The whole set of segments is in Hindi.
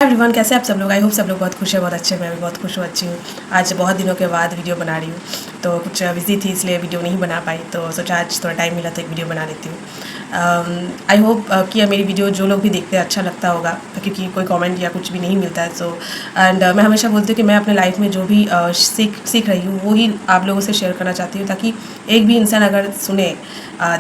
एवरीवन, कैसे आप सब लोग? आई होप सब लोग बहुत खुश है, बहुत अच्छे हैं। मैं भी बहुत खुश हूँ, अच्छी हूँ। आज बहुत दिनों के बाद वीडियो बना रही हूँ, तो कुछ बिज़ी थी इसलिए वीडियो नहीं बना पाई, तो सोचा आज थोड़ा टाइम मिला तो एक वीडियो बना लेती हूँ। आई होप कि मेरी वीडियो जो लोग भी देखते हैं अच्छा लगता होगा, क्योंकि कोई कमेंट या कुछ भी नहीं मिलता है। सो एंड मैं हमेशा बोलती हूँ कि मैं अपने लाइफ में जो भी सीख रही हूँ वो ही आप लोगों से शेयर करना चाहती हूँ, ताकि एक भी इंसान अगर सुने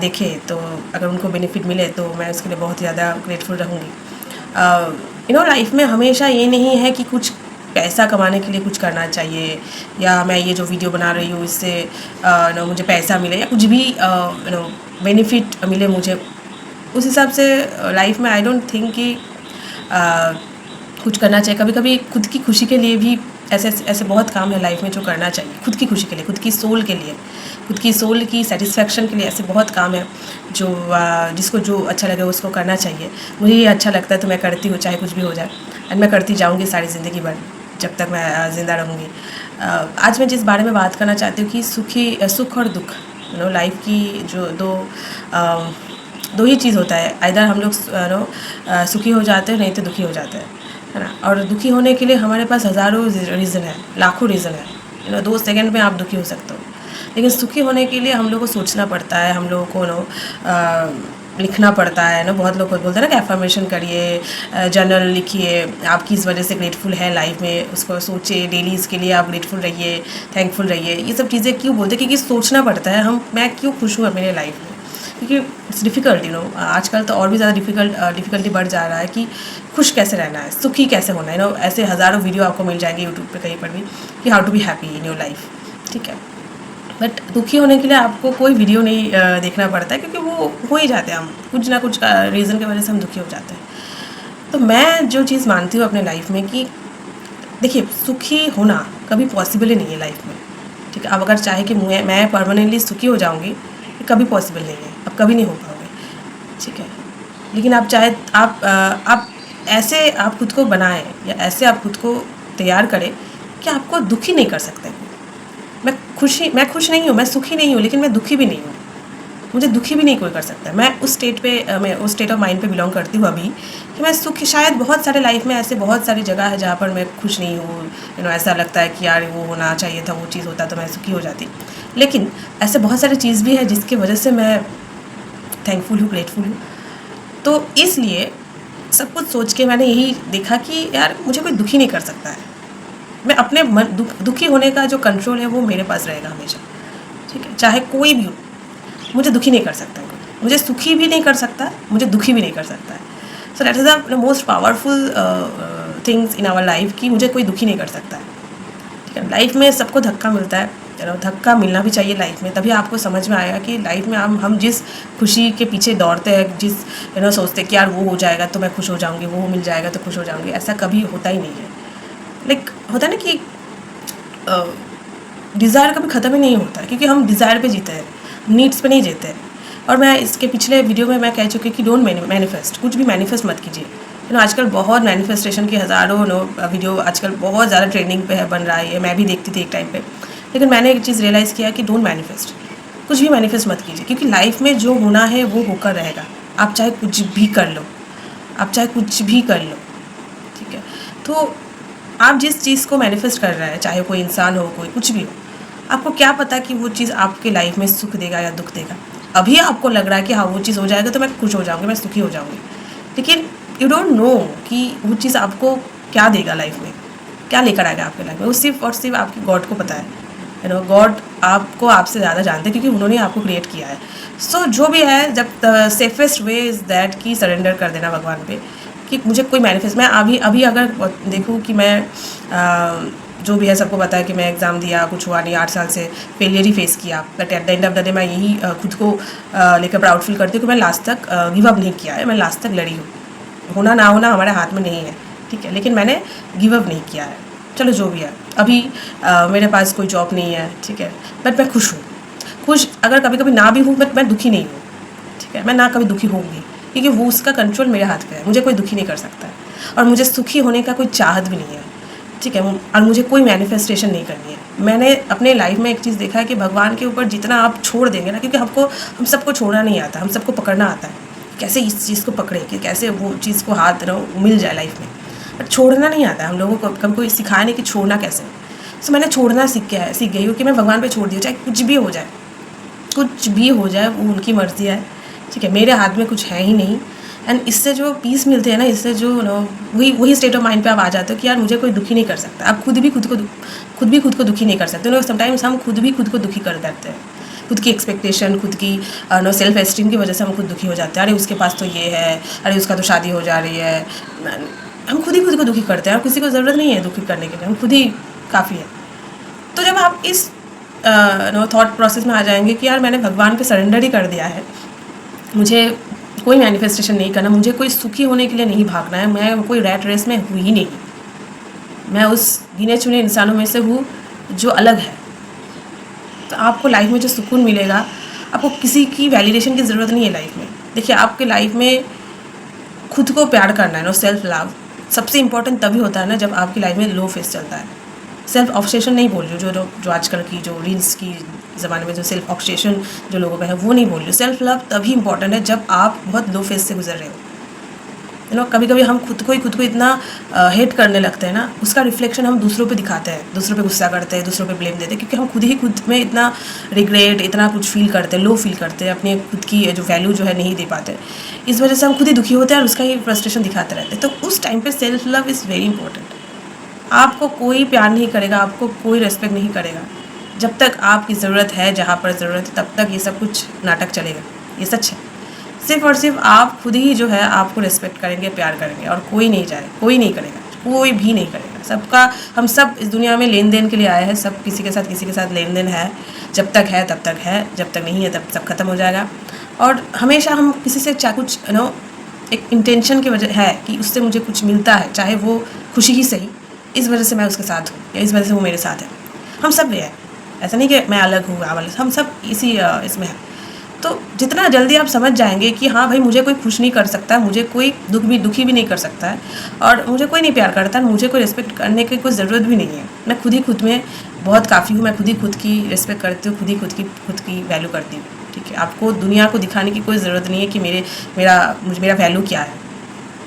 देखे तो अगर उनको बेनिफिट मिले तो मैं उसके लिए बहुत ज़्यादा ग्रेटफुल रहूँगी। लाइफ में हमेशा ये नहीं है कि कुछ पैसा कमाने के लिए कुछ करना चाहिए, या मैं ये जो वीडियो बना रही हूँ इससे मुझे पैसा मिले या कुछ भी बेनिफिट मिले मुझे, उस हिसाब से लाइफ में आई डोंट थिंक कि कुछ करना चाहिए। कभी कभी खुद की खुशी के लिए भी ऐसे बहुत काम है लाइफ में जो करना चाहिए। खुद की खुशी के लिए, खुद की सोल के लिए, खुद की सोल की सेटिस्फेक्शन के लिए ऐसे बहुत काम है जो जिसको जो अच्छा लगे उसको करना चाहिए। मुझे ये अच्छा लगता है तो मैं करती हूँ, चाहे कुछ भी हो जाए, एंड मैं करती जाऊँगी सारी ज़िंदगी भर जब तक मैं ज़िंदा रहूँगी। आज मैं जिस बारे में बात करना चाहती हूँ कि सुख और दुख, लाइफ की जो दो ही चीज़ होता है। आइदर हम लोग सुखी हो जाते हैं, नहीं तो दुखी हो जाते हैं, है ना। और दुखी होने के लिए हमारे पास हज़ारों रीज़न है, लाखों रीज़न है। 2 सेकंड में आप दुखी हो सकते हो। लेकिन सुखी होने के लिए हम लोग को सोचना पड़ता है, हम लोगों को लिखना पड़ता है ना। बहुत लोग बोलते हैं ना कि एफर्मेशन करिए, जर्नल लिखिए, आप किस वजह से ग्रेटफुल है लाइफ में, उसको सोचिए डेली, इसके लिए आप ग्रेटफुल रहिए, थैंकफुल रहिए। ये सब चीज़ें क्यों बोलते हैं? क्योंकि सोचना पड़ता है मैं क्यों खुश हूँ अपने लाइफ में, क्योंकि इट्स डिफ़िकल्ट। आजकल तो और भी ज़्यादा डिफ़िकल्टी बढ़ जा रहा है कि खुश कैसे रहना है, सुखी कैसे होना है। ऐसे हज़ारों वीडियो आपको मिल जाएंगे यूट्यूब पे कहीं पर भी कि how to be happy in your life, ठीक है। बट दुखी होने के लिए आपको कोई वीडियो नहीं देखना पड़ता है, क्योंकि वो हो ही जाते हैं। हम कुछ ना कुछ रीज़न की वजह से हम दुखी हो जाते हैं। तो मैं जो चीज़ मानती हूँ अपने लाइफ में कि देखिए, सुखी होना कभी पॉसिबल ही नहीं है लाइफ में, ठीक है। अब अगर चाहे कि मैं परमानेंटली सुखी हो जाऊँगी, कभी पॉसिबल नहीं है, अब कभी नहीं हो पाओगे, ठीक है। लेकिन आप चाहे आप ऐसे आप खुद को बनाएं या ऐसे आप खुद को तैयार करें कि आपको दुखी नहीं कर सकते। मैं खुश नहीं हूँ, मैं सुखी नहीं हूँ, लेकिन मैं दुखी भी नहीं हूँ। मुझे दुखी भी नहीं कोई कर सकता है। मैं उस स्टेट ऑफ माइंड पे बिलोंग करती हूँ अभी, कि मैं सुखी, शायद बहुत सारे लाइफ में ऐसे बहुत सारी जगह है जहाँ पर मैं खुश नहीं हूँ। ऐसा लगता है कि यार वो होना चाहिए था, वो चीज़ होता तो मैं सुखी हो जाती। लेकिन ऐसे बहुत सारी चीज़ भी है जिसकी वजह से मैं थैंकफुल हूँ, ग्रेटफुल हूँ। तो इसलिए सब कुछ सोच के मैंने यही देखा कि यार मुझे कोई दुखी नहीं कर सकता है। मैं अपने दुखी होने का जो कंट्रोल है वो मेरे पास रहेगा हमेशा, ठीक है। चाहे कोई भी हो, मुझे दुखी नहीं कर सकता, मुझे सुखी भी नहीं कर सकता, मुझे दुखी भी नहीं कर सकता है। So that is the most powerful things in our life कि मुझे कोई दुखी नहीं कर सकता है, ठीक है। लाइफ में सबको धक्का मिलता है, धक्का मिलना भी चाहिए लाइफ में, तभी आपको समझ में आएगा कि लाइफ में हम जिस खुशी के पीछे दौड़ते हैं, जिस सोचते हैं कि यार वो हो जाएगा तो मैं खुश हो जाऊँगी, वो मिल जाएगा तो खुश हो जाऊँगी, ऐसा कभी होता ही नहीं है। लाइक होता है ना कि डिज़ायर कभी ख़त्म ही नहीं होता है, क्योंकि हम डिज़ायर पे जीते हैं, नीड्स पे नहीं जीते हैं। और मैं इसके पिछले वीडियो में मैं कह चुकी कि डोंट मैनिफेस्ट, कुछ भी मैनिफेस्ट मत कीजिए। आजकल बहुत मैनिफेस्टेशन की हज़ारों वीडियो आजकल बहुत ज़्यादा ट्रेंडिंग पे है, बन रहा है। मैं भी देखती थी एक टाइम पे, लेकिन मैंने एक चीज़ रियलाइज़ किया कि डोंट मैनिफेस्ट, कुछ भी मैनिफेस्ट मत कीजिए, क्योंकि लाइफ में जो होना है वो होकर रहेगा। आप चाहे कुछ भी कर लो, आप चाहे कुछ भी कर लो, ठीक है। तो आप जिस चीज़ को मैनिफेस्ट कर रहे हैं, चाहे कोई इंसान हो, कोई कुछ भी हो, आपको क्या पता कि वो चीज़ आपके लाइफ में सुख देगा या दुख देगा। अभी आपको लग रहा है कि हाँ वो चीज़ हो जाएगा तो मैं खुश हो जाऊँगी, मैं सुखी हो जाऊँगी, लेकिन यू डोंट नो कि वो चीज़ आपको क्या देगा लाइफ में, क्या लेकर आएगा आपके लाइफ में। वो सिर्फ और सिर्फ आपकी गॉड को पता है। गॉड आपको आपसे ज़्यादा जानते हैं, क्योंकि उन्होंने आपको क्रिएट किया है। सो जो भी है, जब सेफेस्ट वे इज़ दैट कि सरेंडर कर देना भगवान पे, कि मुझे कोई मैनिफेस्ट, मैं अभी अगर देखूँ कि मैं जो भी है, सबको पता है कि मैं एग्ज़ाम दिया, कुछ हुआ नहीं, 8 साल से फेलियर ही फेस किया, but at the end of the day मैं यही खुद को लेकर प्राउड फील करती हूँ कि मैं लास्ट तक गिव अप नहीं किया है, मैं लास्ट तक लड़ी हूँ। होना ना होना हमारे हाथ में नहीं है, ठीक है, लेकिन मैंने गिव अप नहीं किया है। चलो जो भी है, अभी मेरे पास कोई जॉब नहीं है, ठीक है, बट मैं खुश हूँ। खुश अगर कभी कभी ना भी हूँ, बट मैं दुखी नहीं हूँ, ठीक है। मैं ना कभी दुखी होंगी, क्योंकि वो उसका कंट्रोल मेरे हाथ पे है, मुझे कोई दुखी नहीं कर सकता है। और मुझे सुखी होने का कोई चाहत भी नहीं है, ठीक है। और मुझे कोई मैनिफेस्टेशन नहीं करनी है। मैंने अपने लाइफ में एक चीज़ देखा है कि भगवान के ऊपर जितना आप छोड़ देंगे ना, क्योंकि हम सबको छोड़ना नहीं आता, हम सबको पकड़ना आता है। कैसे इस चीज़ को पकड़े, कि कैसे वो चीज़ को हाथ मिल जाए लाइफ में। बट छोड़ना नहीं आता है हम लोगों को, कभी कोई सिखाया नहीं कि छोड़ना कैसे। सो मैंने छोड़ना सीख गई हूँ कि मैं भगवान पे छोड़ दी, चाहे कुछ भी हो जाए, कुछ भी हो जाए, वो उनकी मर्ज़ी है, ठीक है, मेरे हाथ में कुछ है ही नहीं। एंड इससे जो पीस मिलते हैं ना, इससे जो वही स्टेट ऑफ माइंड पे आप आ जाते हो कि यार मुझे कोई दुखी नहीं कर सकता। आप खुद भी खुद को दुखी नहीं कर सकते। समटाइम्स हम खुद भी खुद को दुखी कर देते हैं, खुद की एक्सपेक्टेशन, खुद की सेल्फ एस्टीम की वजह से हम खुद दुखी हो जाते हैं। अरे उसके पास तो ये है, अरे उसका तो शादी हो जा रही है। हम खुद ही खुद को दुखी करते हैं और किसी को ज़रूरत नहीं है दुखी करने के लिए, हम खुद ही काफ़ी है। तो जब आप इस थॉट प्रोसेस में आ जाएंगे कि यार मैंने भगवान पे सरेंडर ही कर दिया है, मुझे कोई मैनिफेस्टेशन नहीं करना, मुझे कोई सुखी होने के लिए नहीं भागना है, मैं कोई रैट रेस में हूँ ही नहीं, मैं उस गिने चुने इंसानों में से हूँ जो अलग है। तो आपको लाइफ में जो सुकून मिलेगा, आपको किसी की वैलिडेशन की ज़रूरत नहीं है लाइफ में। देखिए, आपके लाइफ में खुद को प्यार करना है ना, सेल्फ लव सबसे इम्पोर्टेंट तभी होता है ना जब आपकी लाइफ में लो फेस चलता है। सेल्फ ऑब्सेशन नहीं बोल रही हूँ, जो आजकल की जो रील्स की ज़माने में जो सेल्फ ऑब्सेशन जो लोगों में है वो नहीं बोल रही हूँ। सेल्फ लव तभी इंपॉर्टेंट है जब आप बहुत लो फेस से गुजर रहे हो। कभी कभी हम खुद को इतना हेट करने लगते हैं ना, उसका रिफ्लेक्शन हम दूसरों पे दिखाते हैं, दूसरों पे गुस्सा करते हैं, दूसरों पे ब्लेम देते हैं, क्योंकि हम खुद में इतना रिग्रेट, इतना कुछ फील करते हैं, लो फील करते हैं, अपने खुद की जो वैल्यू जो है नहीं दे पाते। इस वजह से हम खुद ही दुखी होते हैं और उसका ही फ्रस्ट्रेशन दिखाते रहते हैं। तो उस टाइम पर self love is very important. आपको कोई प्यार नहीं करेगा, आपको कोई रेस्पेक्ट नहीं करेगा जब तक आपकी ज़रूरत है, जहाँ पर ज़रूरत है तब तक ये सब कुछ नाटक चलेगा। ये सच है। सिर्फ और सिर्फ आप खुद ही जो है आपको रेस्पेक्ट करेंगे, प्यार करेंगे, और कोई नहीं करेगा, कोई भी नहीं करेगा। हम सब इस दुनिया में लेन देन के लिए आए हैं, सब किसी के साथ लेन देन है। जब तक है तब तक है, जब तक नहीं है तब सब खत्म हो जाएगा। और हमेशा हम किसी से कुछ एक इंटेंशन की वजह है कि उससे मुझे कुछ मिलता है, चाहे वो खुशी ही सही, इस वजह से मैं उसके साथ हूँ या इस वजह से वो मेरे साथ है। हम सब ये है, ऐसा नहीं कि मैं अलग हूँ, हम सब इसी इसमें हैं। तो जितना जल्दी आप समझ जाएंगे कि हाँ भाई, मुझे कोई खुश नहीं कर सकता, मुझे कोई दुखी भी नहीं कर सकता है, और मुझे कोई नहीं प्यार करता, मुझे कोई रिस्पेक्ट करने की कोई ज़रूरत भी नहीं है। मैं खुद ही खुद में बहुत काफ़ी हूँ, मैं खुद ही खुद की रिस्पेक्ट करती हूँ, खुद ही खुद की वैल्यू करती हूँ। ठीक है, आपको दुनिया को दिखाने की कोई ज़रूरत नहीं है कि मेरा वैल्यू क्या है।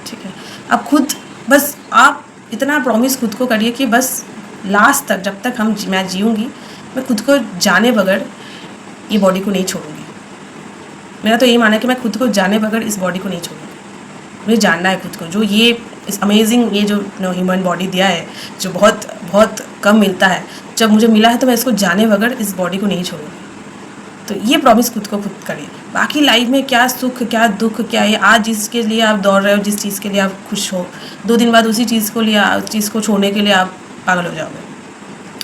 ठीक है, आप खुद बस आप इतना प्रॉमिस खुद को करिए कि बस लास्ट तक, जब तक मैं जीऊँगी, मैं खुद को जाने बगैर ये बॉडी को नहीं छोड़ूंगी। मेरा तो यही मानना है कि मैं खुद को जाने बगैर इस बॉडी को नहीं छोड़ूंगी। मुझे जानना है खुद को, जो ये इस अमेजिंग ये जो ह्यूमन बॉडी दिया है, जो बहुत बहुत कम मिलता है, जब मुझे मिला है तो मैं इसको जाने बगैर इस बॉडी को नहीं छोड़ूंगी। तो ये प्रॉमिस खुद को खुद करिए। बाकी लाइफ में क्या सुख, क्या दुख, क्या ये आज जिसके लिए आप दौड़ रहे हो, जिस चीज़ के लिए आप खुश हो, 2 दिन बाद उसी चीज़ को छोड़ने के लिए आप पागल हो जाओगे।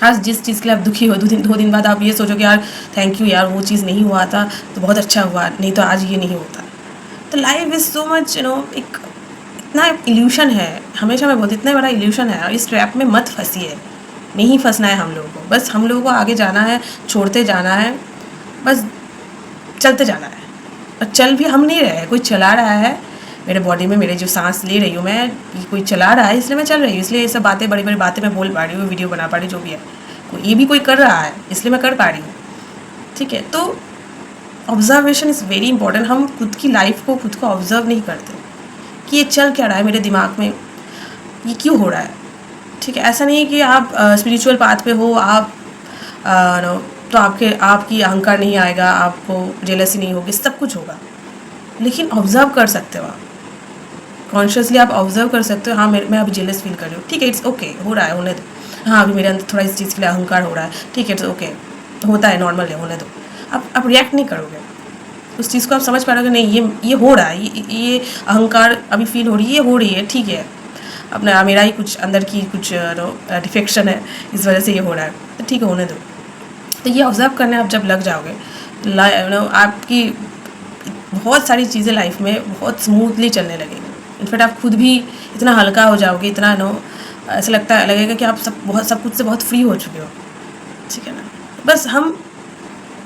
आज जिस चीज़ के लिए आप दुखी हो, 2 दिन बाद आप ये सोचोगे यार थैंक यू यार, वो चीज़ नहीं हुआ था तो बहुत अच्छा हुआ, नहीं तो आज ये नहीं होता। तो लाइफ इज़ सो मच एक इतना इल्यूशन है, हमेशा मैं बोलती इतना बड़ा इल्यूशन है, और इस ट्रैप में मत फंसिए। नहीं फंसना है हम लोगों को, बस हम लोगों को आगे जाना है, छोड़ते जाना है, बस चलते जाना है। और चल भी हम नहीं रहे, कोई चला रहा है मेरे बॉडी में, मेरे जो सांस ले रही हूँ मैं, कोई चला रहा है, इसलिए मैं चल रही हूँ, इसलिए ये सब बातें, बड़ी बड़ी बातें मैं बोल पा रही हूँ, वीडियो बना पा रही हूँ, जो भी है, ये भी कोई कर रहा है इसलिए मैं कर पा रही हूँ। ठीक है, तो ऑब्जर्वेशन इज़ वेरी इंपॉर्टेंट। हम खुद की लाइफ को खुद को ऑब्जर्व नहीं करते कि ये चल क्या रहा है मेरे दिमाग में, ये क्यों हो रहा है। ठीक है, ऐसा नहीं है कि आप स्पिरिचुअल पाथ पे हो, आप तो आपकी अहंकार नहीं आएगा, आपको जेलसी नहीं होगी, सब कुछ होगा, लेकिन ऑब्जर्व कर सकते हो आप कॉन्शियसली, आप ऑब्जर्व कर सकते हो। हाँ, मैं अभी जेलस फील कर रही हूँ, ठीक है, इट्स ओके, हो रहा है, होने दो। हाँ, अभी मेरे अंदर थोड़ा इस चीज़ के लिए अहंकार हो रहा है, ठीक है, इट्स ओके, होता है, नॉर्मल है, होने दो। आप रिएक्ट नहीं करोगे उस चीज़ को, आप समझ पा रहे हो कि नहीं ये हो रहा है, ये अहंकार अभी फील हो रही है, ये हो रही है, ठीक है, अपना मेरा ही कुछ अंदर की कुछ डिफेक्शन है, इस वजह से ये हो रहा है, तो ठीक है, होने दो। तो ये ऑब्जर्व करने आप जब लग जाओगे, आपकी बहुत सारी चीज़ें लाइफ में बहुत स्मूथली चलने लगेगी। इनफैक्ट आप खुद भी इतना हल्का हो जाओगे, इतना ऐसा लगेगा कि आप सब कुछ से बहुत फ्री हो चुके हो। ठीक है ना, बस हम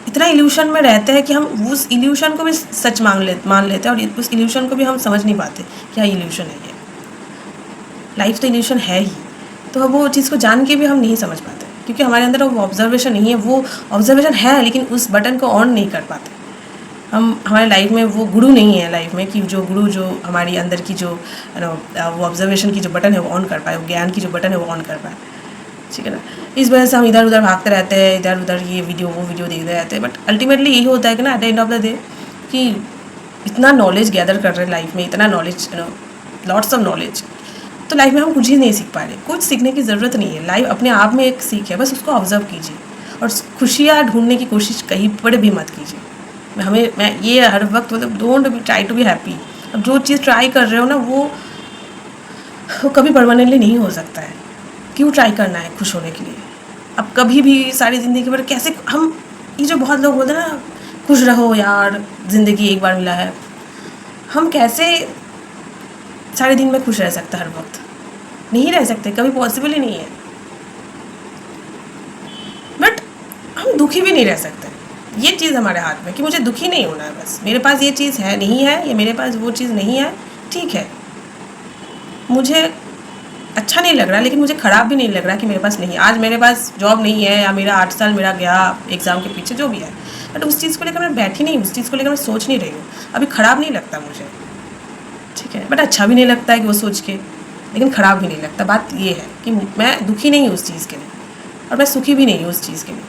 इतना इल्यूशन में रहते हैं कि हम उस इल्यूशन को भी सच मान लेते हैं, और उस इल्यूशन को भी हम समझ नहीं पाते क्या इल्यूशन है। ये लाइफ तो इल्यूशन है ही, तो वो चीज़ को जान के भी हम नहीं समझ पाते, क्योंकि हमारे अंदर वो ऑब्जर्वेशन नहीं है। वो ऑब्जर्वेशन है लेकिन उस बटन को ऑन नहीं कर पाते। हमारे लाइफ में वो गुरु नहीं है लाइफ में, कि जो गुरु जो हमारी अंदर की जो वो ऑब्जर्वेशन की जो बटन है वो ऑन कर पाए, वो ज्ञान की जो बटन है वो ऑन कर पाए, ठीक है ना। इस वजह से हम इधर उधर भागते रहते हैं, इधर उधर ये वीडियो वो वीडियो देखते रहते हैं, बट अल्टीमेटली यही होता है कि ना at the end of the day कि इतना नॉलेज गैदर कर रहे हैं लाइफ में, इतना नॉलेज, लॉट्स ऑफ नॉलेज, तो लाइफ में हम कुछ ही नहीं सीख पा रहे। कुछ सीखने की ज़रूरत नहीं है, लाइफ अपने आप में एक सीख है, बस उसको ऑब्जर्व कीजिए और खुशियाँ ढूंढने की कोशिश कहीं पर भी मत कीजिए। मैं ये हर वक्त मतलब don't try to be happy. अब जो चीज़ ट्राई कर रहे हो ना वो कभी परमानेंटली नहीं हो सकता है। क्यों ट्राई करना है खुश होने के लिए? अब कभी भी सारी ज़िंदगी भर कैसे हम, ये जो बहुत लोग बोलते हैं ना खुश रहो यार ज़िंदगी एक बार मिला है, हम कैसे सारे दिन में खुश रह सकते? हर वक्त नहीं रह सकते, कभी पॉसिबल ही नहीं है। बट हम दुखी भी नहीं रह सकते, ये चीज़ हमारे हाथ में कि मुझे दुखी नहीं होना है, बस मेरे पास ये चीज़ है नहीं है, या मेरे पास वो चीज़ नहीं है, ठीक है, मुझे अच्छा नहीं लग रहा लेकिन मुझे ख़राब भी नहीं लग रहा कि मेरे पास नहीं। आज मेरे पास जॉब नहीं है, या मेरा 8 साल मेरा गया एग्ज़ाम के पीछे, जो भी है, बट उस चीज़ को लेकर मैं बैठी नहीं, उस चीज़ को लेकर मैं सोच नहीं रही हूँ, अभी ख़राब नहीं लगता मुझे, ठीक है, बट अच्छा भी नहीं लगता है कि वो सोच के, लेकिन ख़राब भी नहीं लगता। बात ये है कि मैं दुखी नहीं हूँ उस चीज़ के लिए, और मैं सुखी भी नहीं हूँ उस चीज़ के लिए,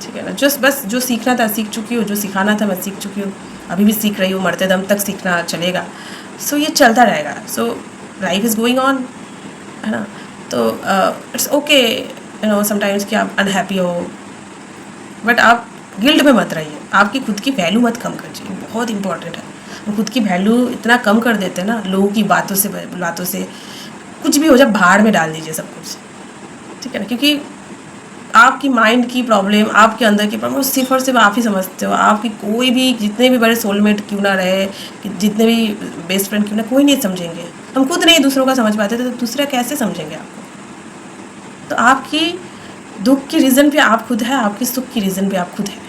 ठीक है ना। बस जो सीखना था सीख चुकी हूँ, जो सिखाना था मैं सीख चुकी हूँ, अभी भी सीख रही हूँ, मरते दम तक सीखना चलेगा। सो ये चलता रहेगा। So life is going on, है ना। तो इट्स ओके, समटाइम्स कि आप अनहैप्पी हो, बट आप गिल्ट में मत रहिए, आपकी खुद की वैल्यू मत कम करिए, बहुत इंपॉर्टेंट है। हम खुद की वैल्यू इतना कम कर देते हैं ना लोगों की बातों से, कुछ भी हो जाए भाड़ में डाल दीजिए सब कुछ, ठीक है ना। क्योंकि आपकी माइंड की प्रॉब्लम, आपके अंदर की प्रॉब्लम सिर्फ और सिर्फ आप ही समझते हो। आपकी कोई भी, जितने भी बड़े सोलमेट क्यों ना रहे, जितने भी बेस्ट फ्रेंड क्यों ना, कोई नहीं समझेंगे। हम खुद नहीं दूसरों का समझ पाते तो दूसरे कैसे समझेंगे आपको? तो आपकी दुख की रीज़न भी आप खुद है, आपकी सुख की रीज़न भी आप खुद है।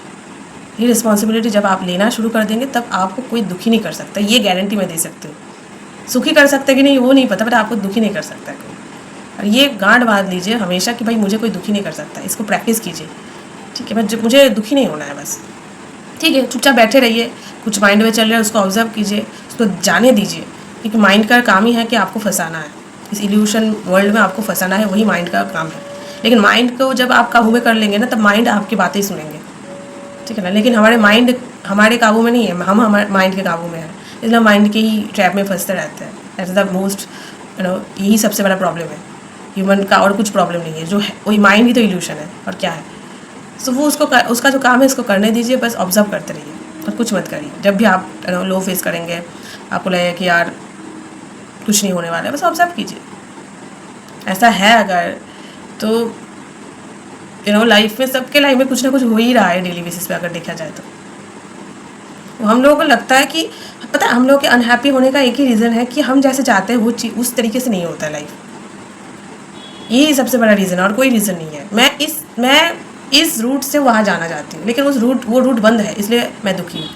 ये रिस्पॉन्सिबिलिटी जब आप लेना शुरू कर देंगे तब आपको कोई दुखी नहीं कर सकता, ये गारंटी मैं दे सकती हूँ। सुखी कर सकता है कि नहीं वो नहीं पता, बट आपको दुखी नहीं कर सकता है कोई। और ये गांठ बांध लीजिए हमेशा कि भाई मुझे कोई दुखी नहीं कर सकता, इसको प्रैक्टिस कीजिए, ठीक है। मुझे दुखी नहीं होना है बस, ठीक है। चुपचाप बैठे रहिए, कुछ माइंड में चल रहा है उसको ऑब्जर्व कीजिए, उसको जाने दीजिए, क्योंकि माइंड का काम ही है कि आपको फंसाना है, इस इल्यूशन वर्ल्ड में आपको फंसाना है, वही माइंड का काम है। लेकिन माइंड को जब आप काबू में कर लेंगे ना, तब माइंड आपकी बातें सुनेंगे, ठीक है ना। लेकिन हमारे माइंड हमारे काबू में नहीं है, हम हमारे माइंड के काबू में है, इसलिए माइंड के ही ट्रैप में फंसते रहते हैं। दैट्स द मोस्ट, यही सबसे बड़ा प्रॉब्लम है ह्यूमन का, और कुछ प्रॉब्लम नहीं है। जो है वही माइंड ही तो इल्यूशन है, और क्या है। सो वो उसका जो काम है इसको करने दीजिए, बस ऑब्जर्व करते रहिए और कुछ मत करिए। जब भी आप लो फेस करेंगे, आपको लगेगा कि यार कुछ नहीं होने वाला है, बस ऑब्जर्व कीजिए। ऐसा है अगर तो लाइफ में, सबके लाइफ में कुछ ना कुछ हो ही रहा है डेली बेसिस पे, अगर देखा जाए तो हम लोगों को लगता है कि, पता है, हम लोग के अनहैप्पी होने का एक ही रीज़न है कि हम जैसे चाहते हैं वो चीज़ उस तरीके से नहीं होता है लाइफ। यही सबसे बड़ा रीज़न है, और कोई रीज़न नहीं है। मैं इस रूट से वहाँ जाना चाहती हूँ, लेकिन वो रूट बंद है, इसलिए मैं दुखी हूँ।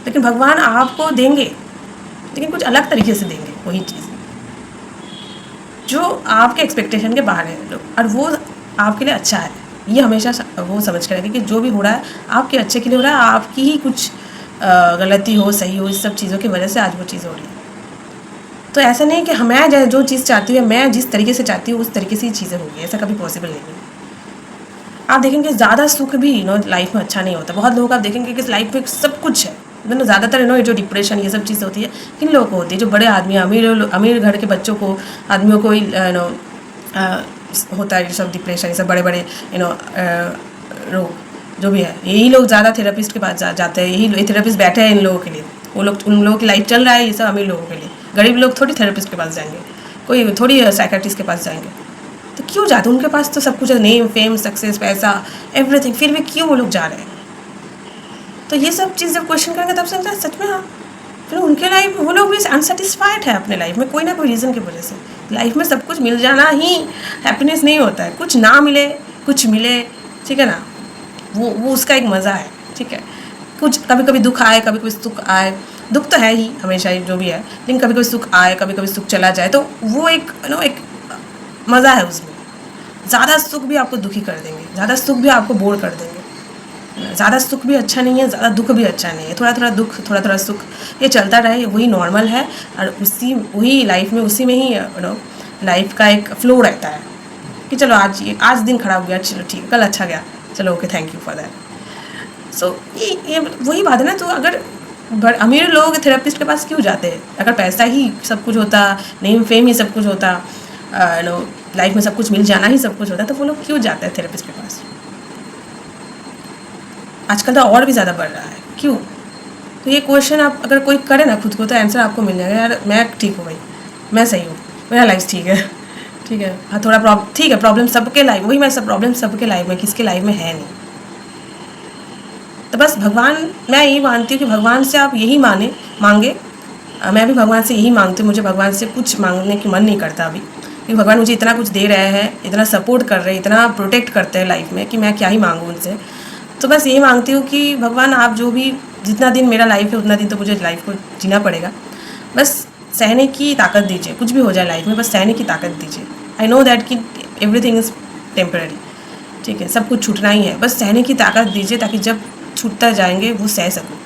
लेकिन भगवान आपको देंगे, लेकिन कुछ अलग तरीके से देंगे, वही चीज़ जो आपके एक्सपेक्टेशन के बाहर है, और वो आपके लिए अच्छा है। ये हमेशा वो समझ कर रखें कि जो भी हो रहा है आपके अच्छे के लिए हो रहा है, आपकी ही कुछ गलती हो, सही हो, इस सब चीज़ों की वजह से आज वो चीज़ हो रही है। तो ऐसा नहीं कि मैं जो चीज़ चाहती हूँ, मैं जिस तरीके से चाहती हूँ उस तरीके से ही चीज़ें होंगी, ऐसा कभी पॉसिबल नहीं है। आप देखेंगे ज़्यादा सुख भी लाइफ में अच्छा नहीं होता। बहुत लोग आप देखेंगे कि लाइफ में सब कुछ है, ज़्यादातर ये जो डिप्रेशन ये सब चीज़ें होती है किन लोगों को होती है? जो बड़े आदमी, अमीर घर के बच्चों को, आदमियों को होता है ये सब डिप्रेशन, ये सब बड़े बड़े रोग जो भी है। यही लोग ज़्यादा थेरेपिस्ट के पास जाते हैं, यही थेरेपिस्ट बैठे हैं इन लोगों के लिए। वो लोग, उन लोगों की लाइफ चल रहा है, ये सब अमीर लोगों के लिए। गरीब लोग थोड़ी थेरेपिस्ट के पास जाएंगे, कोई थोड़ी साइकेट्रिस्ट के पास जाएंगे। तो क्यों जाते? उनके पास तो सब कुछ है, नेम, फेम, सक्सेस, पैसा, एवरीथिंग, फिर भी क्यों वो लोग जा रहे हैं? तो ये सब चीज़ जब क्वेश्चन करेंगे तब समझता है सच में हाँ, फिर उनके लाइफ वो लोग भी अनसेटिस्फाइड है अपने लाइफ में, कोई ना कोई रीज़न की वजह से। लाइफ में सब कुछ मिल जाना ही हैप्पीनेस नहीं होता है, कुछ ना मिले कुछ मिले, ठीक है ना, वो उसका एक मज़ा है, ठीक है। कुछ कभी कभी दुख आए, कभी कभी सुख आए, दुख तो है ही हमेशा ही जो भी है, लेकिन कभी कभी सुख आए, कभी कभी सुख चला जाए, तो वो एक एक मज़ा है उसमें। ज़्यादा सुख भी आपको दुखी कर देंगे, ज़्यादा सुख भी आपको बोर कर देंगे, ज़्यादा सुख भी अच्छा नहीं है, ज़्यादा दुख भी अच्छा नहीं है। थोड़ा थोड़ा दुख, थोड़ा थोड़ा सुख, ये चलता रहे, वही नॉर्मल है। और वही लाइफ में, उसी में ही लाइफ का एक फ्लो रहता है कि चलो आज दिन खराब गया, चलो ठीक है, कल अच्छा गया, चलो okay, thank you for that. So ये वही बात है ना। तो अगर अमीर लोग थेरेपिस्ट के पास क्यों जाते हैं? अगर पैसा ही सब कुछ होता, नेम फेम ही सब कुछ होता, लाइफ में सब कुछ मिल जाना ही सब कुछ होता, तो वो लोग क्यों जाते हैं थेरेपिस्ट के पास? आजकल तो और भी ज़्यादा बढ़ रहा है, क्यों? तो ये क्वेश्चन आप अगर कोई करे ना खुद को, तो आंसर आपको मिल जाएगा, यार मैं ठीक हूँ भाई, मैं सही हूँ, मेरा लाइफ ठीक है, ठीक है। हाँ थोड़ा ठीक है, प्रॉब्लम सबके लाइफ, वही मैं सब प्रॉब्लम सबके लाइफ में, किसके लाइफ में है नहीं। तो बस भगवान, मैं यही मानती हूँ कि भगवान से आप यही मांगे। मैं भी भगवान से यही मांगती हूँ। मुझे भगवान से कुछ मांगने की मन नहीं करता अभी, क्योंकि भगवान मुझे इतना कुछ दे रहे हैं, इतना सपोर्ट कर रहे हैं, इतना प्रोटेक्ट करते हैं लाइफ में, कि मैं क्या ही मांगूँ उनसे। तो बस यही मांगती हूँ कि भगवान आप जो भी, जितना दिन मेरा लाइफ है उतना दिन तो मुझे लाइफ को जीना पड़ेगा, बस सहने की ताकत दीजिए। कुछ भी हो जाए लाइफ में, बस सहने की ताकत दीजिए। आई नो दैट कि एवरीथिंग इज़ टेम्पररी, ठीक है, सब कुछ छूटना ही है, बस सहने की ताकत दीजिए, ताकि जब छूटता जाएंगे वो सह सकूँ,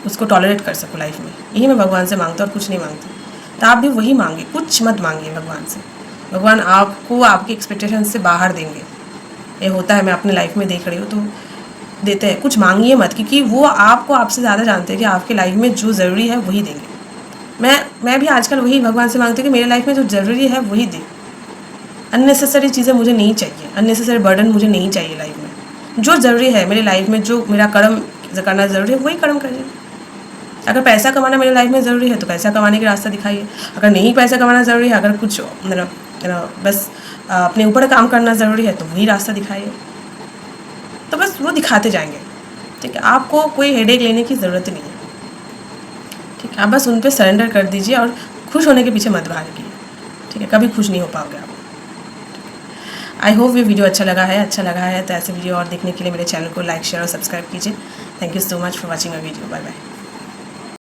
उसको टॉलरेट कर सकूँ लाइफ में। यही मैं भगवान से मांगता हूँ और कुछ नहीं मांगती। तो आप भी वही मांगे, कुछ मत मांगिए भगवान से। भगवान आपको आपकी एक्सपेक्टेशन से बाहर देंगे, ये होता है, मैं अपने लाइफ में देख रही हूँ, तो देते हैं। कुछ मांगिए मत, क्योंकि वो आपको आपसे ज़्यादा जानते हैं कि आपके लाइफ में जो ज़रूरी है वही देंगे। मैं भी आजकल वही भगवान से मांगती हूँ कि मेरे लाइफ में जो ज़रूरी है वही दे। अननेसेसरी चीज़ें मुझे नहीं चाहिए, अननेसेसरी बर्डन मुझे नहीं चाहिए लाइफ में। जो ज़रूरी है मेरे लाइफ में, जो मेरा कर्म करना ज़रूरी है, वही कर्म करिए। अगर पैसा कमाना मेरे लाइफ में ज़रूरी है तो पैसा कमाने का रास्ता दिखाइए। अगर नहीं पैसा कमाना ज़रूरी है, अगर कुछ बस अपने ऊपर काम करना ज़रूरी है, तो वही रास्ता दिखाइए। तो बस वो दिखाते जाएंगे, ठीक है। आपको कोई हेडेक लेने की ज़रूरत नहीं है, ठीक है। आप बस उन पर सरेंडर कर दीजिए और खुश होने के पीछे मत भागिए, ठीक है। कभी खुश नहीं हो पाओगे आप। आई होप ये वीडियो अच्छा लगा है तो ऐसे वीडियो और देखने के लिए मेरे चैनल को लाइक, शेयर और सब्सक्राइब कीजिए। Thank you so much for watching my video. Bye bye.